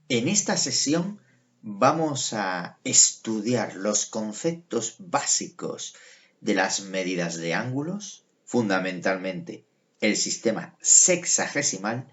En esta sesión vamos a estudiar los conceptos básicos de las medidas de ángulos, fundamentalmente el sistema sexagesimal,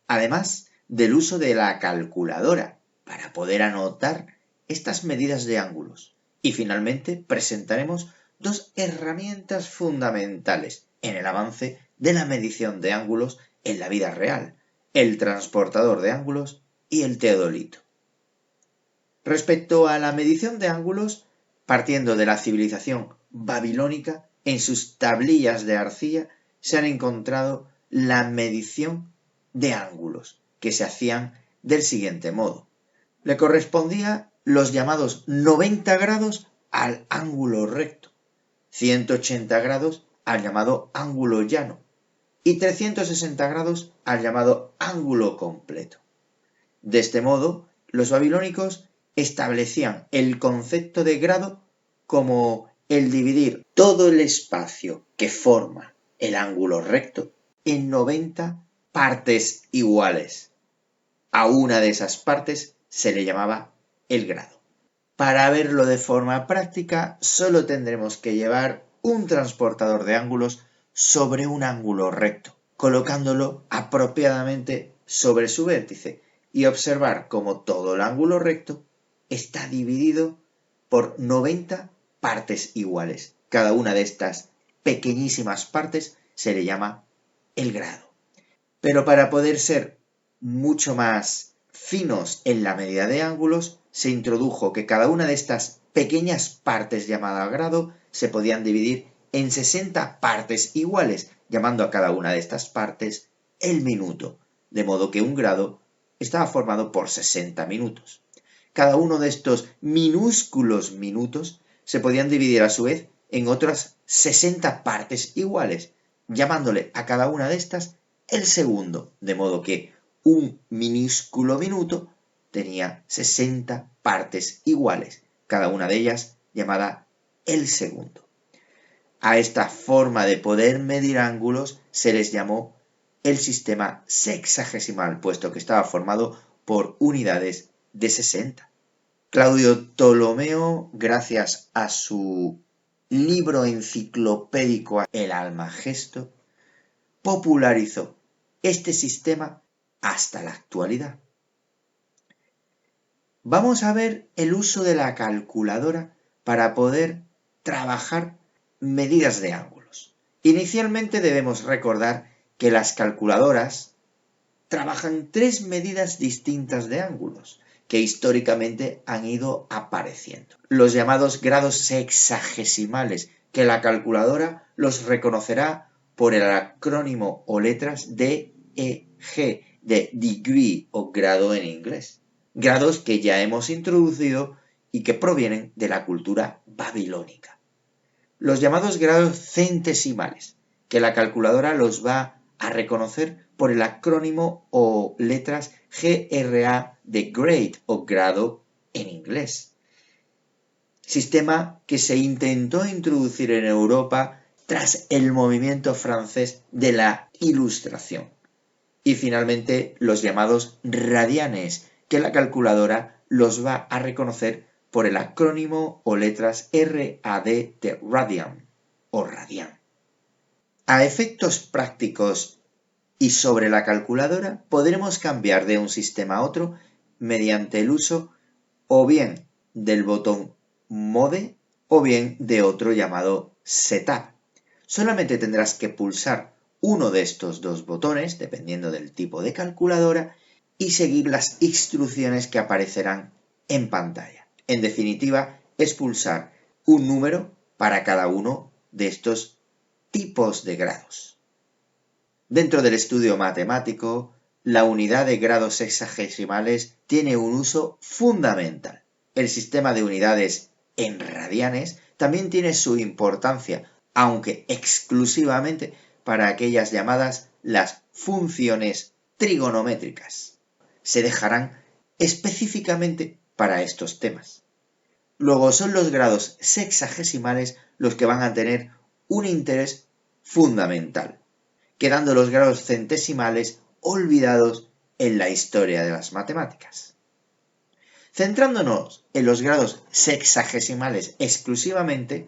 además del uso de la calculadora para poder anotar estas medidas de ángulos. Y finalmente presentaremos dos herramientas fundamentales en el avance de la medición de ángulos en la vida real: el transportador de ángulos y el teodolito. Respecto a la medición de ángulos, partiendo de la civilización babilónica, en sus tablillas de arcilla se han encontrado la medición de ángulos, que se hacían del siguiente modo. Le correspondía los llamados 90 grados al ángulo recto, 180 grados al llamado ángulo llano y 360 grados al llamado ángulo completo. De este modo, los babilónicos establecían el concepto de grado como el dividir todo el espacio que forma el ángulo recto en 90 partes iguales. A una de esas partes se le llamaba el grado. Para verlo de forma práctica, solo tendremos que llevar un transportador de ángulos sobre un ángulo recto, colocándolo apropiadamente sobre su vértice y observar cómo todo el ángulo recto está dividido por 90 partes iguales. Cada una de estas pequeñísimas partes se le llama el grado. Pero para poder ser mucho más finos en la medida de ángulos, se introdujo que cada una de estas pequeñas partes llamadas grado se podían dividir en 60 partes iguales, llamando a cada una de estas partes el minuto, de modo que un grado estaba formado por 60 minutos. Cada uno de estos minúsculos minutos se podían dividir a su vez en otras 60 partes iguales, llamándole a cada una de estas el segundo, de modo que un minúsculo minuto tenía 60 partes iguales, cada una de ellas llamada el segundo. A esta forma de poder medir ángulos se les llamó el sistema sexagesimal, puesto que estaba formado por unidades de 60. Claudio Ptolomeo, gracias a su libro enciclopédico El Almagesto, popularizó este sistema hasta la actualidad. Vamos a ver el uso de la calculadora para poder trabajar medidas de ángulos. Inicialmente debemos recordar que las calculadoras trabajan tres medidas distintas de ángulos que históricamente han ido apareciendo. Los llamados grados sexagesimales, que la calculadora los reconocerá por el acrónimo o letras DEG, de degree o grado en inglés. Grados que ya hemos introducido y que provienen de la cultura babilónica. Los llamados grados centesimales, que la calculadora los va a reconocer por el acrónimo o letras GRA de grade o grado en inglés. Sistema que se intentó introducir en Europa tras el movimiento francés de la Ilustración. Y finalmente los llamados radianes, que la calculadora los va a reconocer por el acrónimo o letras RAD de radian o radian. A efectos prácticos y sobre la calculadora podremos cambiar de un sistema a otro mediante el uso o bien del botón Mode o bien de otro llamado Setup. Solamente tendrás que pulsar uno de estos dos botones, dependiendo del tipo de calculadora, y seguir las instrucciones que aparecerán en pantalla. En definitiva, es pulsar un número para cada uno de estos tipos de grados. Dentro del estudio matemático, la unidad de grados sexagesimales tiene un uso fundamental. El sistema de unidades en radianes también tiene su importancia, aunque exclusivamente para aquellas llamadas las funciones trigonométricas. Se dejarán específicamente para estos temas. Luego son los grados sexagesimales los que van a tener un interés fundamental, quedando los grados centesimales olvidados en la historia de las matemáticas. Centrándonos en los grados sexagesimales exclusivamente,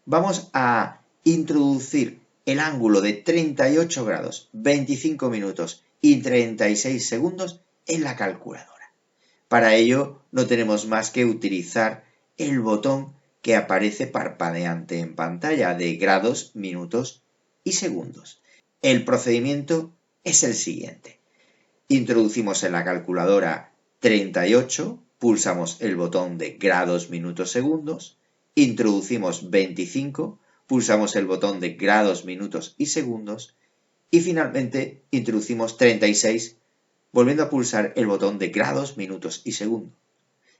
vamos a introducir el ángulo de 38 grados, 25 minutos y 36 segundos en la calculadora. Para ello no tenemos más que utilizar el botón que aparece parpadeante en pantalla de grados, minutos y segundos. El procedimiento es el siguiente. Introducimos en la calculadora 38, pulsamos el botón de grados, minutos, segundos, introducimos 25, pulsamos el botón de grados, minutos y segundos y finalmente introducimos 36, volviendo a pulsar el botón de grados, minutos y segundos.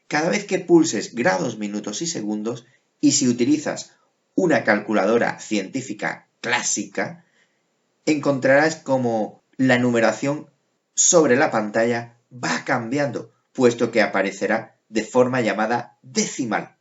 Cada vez que pulses grados, minutos y segundos, y si utilizas una calculadora científica clásica, encontrarás como la numeración sobre la pantalla va cambiando, puesto que aparecerá de forma llamada decimal.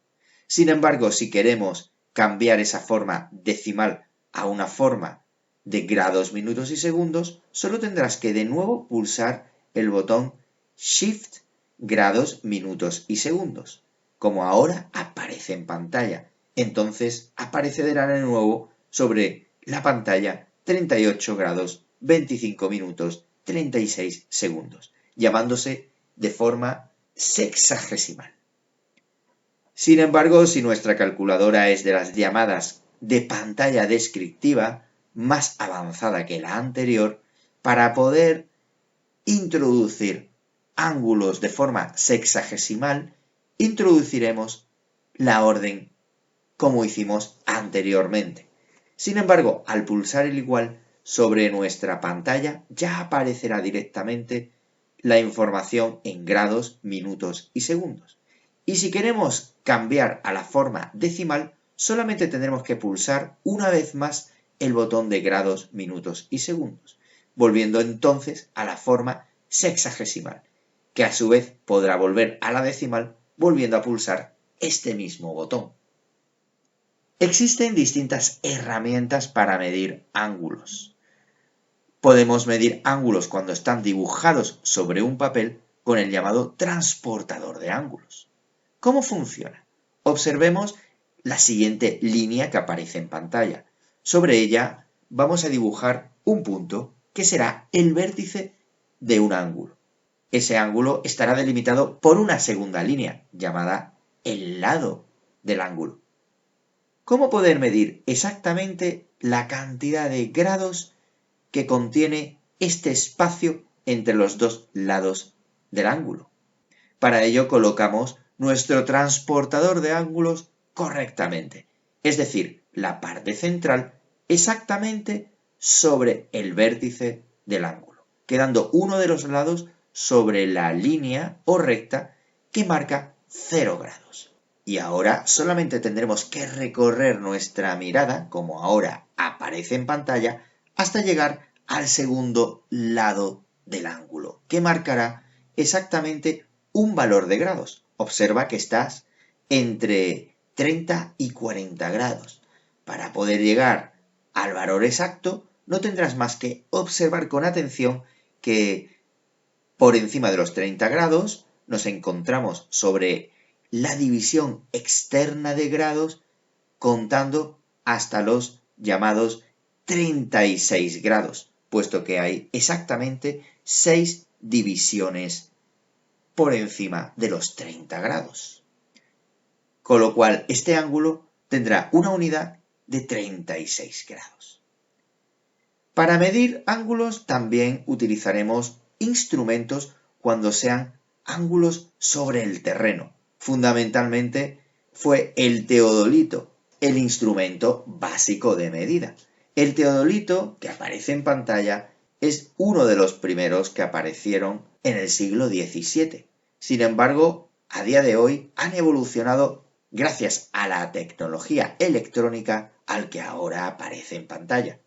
Sin embargo, si queremos cambiar esa forma decimal a una forma de grados, minutos y segundos, solo tendrás que de nuevo pulsar el botón Shift, grados, minutos y segundos, como ahora aparece en pantalla. Entonces aparecerá de nuevo sobre la pantalla 38 grados, 25 minutos, 36 segundos, llamándose de forma sexagesimal. Sin embargo, si nuestra calculadora es de las llamadas de pantalla descriptiva, más avanzada que la anterior, para poder introducir ángulos de forma sexagesimal, introduciremos la orden como hicimos anteriormente. Sin embargo, al pulsar el igual sobre nuestra pantalla, ya aparecerá directamente la información en grados, minutos y segundos. Y si queremos cambiar a la forma decimal, solamente tendremos que pulsar una vez más el botón de grados, minutos y segundos, volviendo entonces a la forma sexagesimal, que a su vez podrá volver a la decimal volviendo a pulsar este mismo botón. Existen distintas herramientas para medir ángulos. Podemos medir ángulos cuando están dibujados sobre un papel con el llamado transportador de ángulos. ¿Cómo funciona? Observemos la siguiente línea que aparece en pantalla. Sobre ella vamos a dibujar un punto que será el vértice de un ángulo. Ese ángulo estará delimitado por una segunda línea, llamada el lado del ángulo. ¿Cómo poder medir exactamente la cantidad de grados que contiene este espacio entre los dos lados del ángulo? Para ello colocamos nuestro transportador de ángulos correctamente, es decir, la parte central exactamente sobre el vértice del ángulo, quedando uno de los lados sobre la línea o recta que marca 0 grados. Y ahora solamente tendremos que recorrer nuestra mirada, como ahora aparece en pantalla, hasta llegar al segundo lado del ángulo, que marcará exactamente un valor de grados. Observa que estás entre 30 y 40 grados. Para poder llegar al valor exacto, no tendrás más que observar con atención que por encima de los 30 grados nos encontramos sobre la división externa de grados contando hasta los llamados 36 grados, puesto que hay exactamente 6 divisiones por encima de los 30 grados. Con lo cual, este ángulo tendrá una unidad de 36 grados. Para medir ángulos también utilizaremos instrumentos cuando sean ángulos sobre el terreno. Fundamentalmente fue el teodolito, el instrumento básico de medida. El teodolito, que aparece en pantalla, es uno de los primeros que aparecieron en el siglo XVII. Sin embargo, a día de hoy han evolucionado gracias a la tecnología electrónica al que ahora aparece en pantalla.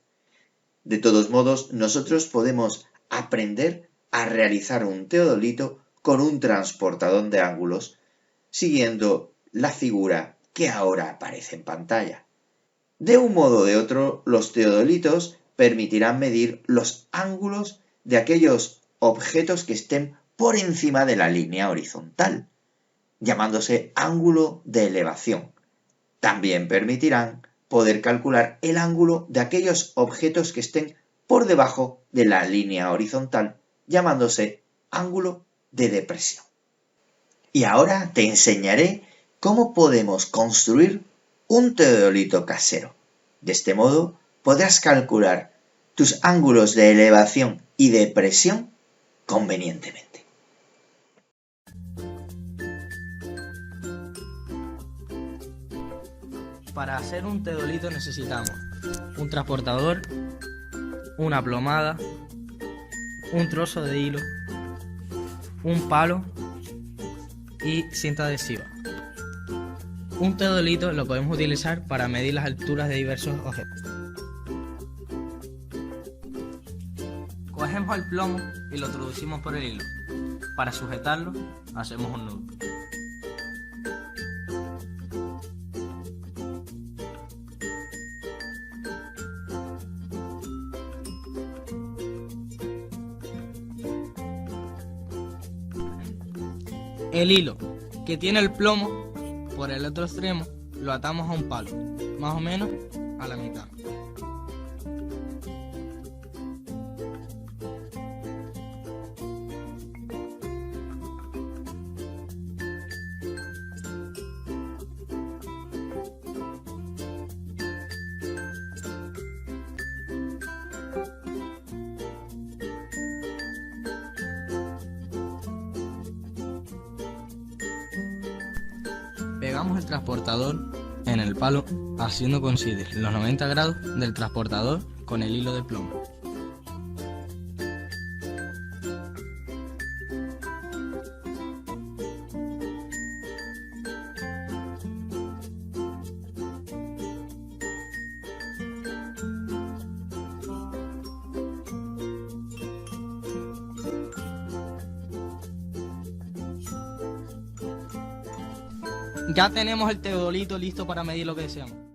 De todos modos, nosotros podemos aprender a realizar un teodolito con un transportador de ángulos siguiendo la figura que ahora aparece en pantalla. De un modo o de otro, los teodolitos permitirán medir los ángulos de aquellos objetos que estén por encima de la línea horizontal. llamándose ángulo de elevación. También permitirán poder calcular el ángulo de aquellos objetos que estén por debajo de la línea horizontal, llamándose ángulo de depresión. Y ahora te enseñaré cómo podemos construir un teodolito casero. De este modo podrás calcular tus ángulos de elevación y depresión convenientemente. Para hacer un teodolito necesitamos un transportador, una plomada, un trozo de hilo, un palo y cinta adhesiva. Un teodolito lo podemos utilizar para medir las alturas de diversos objetos. Cogemos el plomo y lo introducimos por el hilo. Para sujetarlo, hacemos un nudo. El hilo que tiene el plomo por el otro extremo lo atamos a un palo, más o menos a la mitad. Pegamos el transportador en el palo haciendo coincidir los 90 grados del transportador con el hilo de plomo. Ya tenemos el teodolito listo para medir lo que deseamos.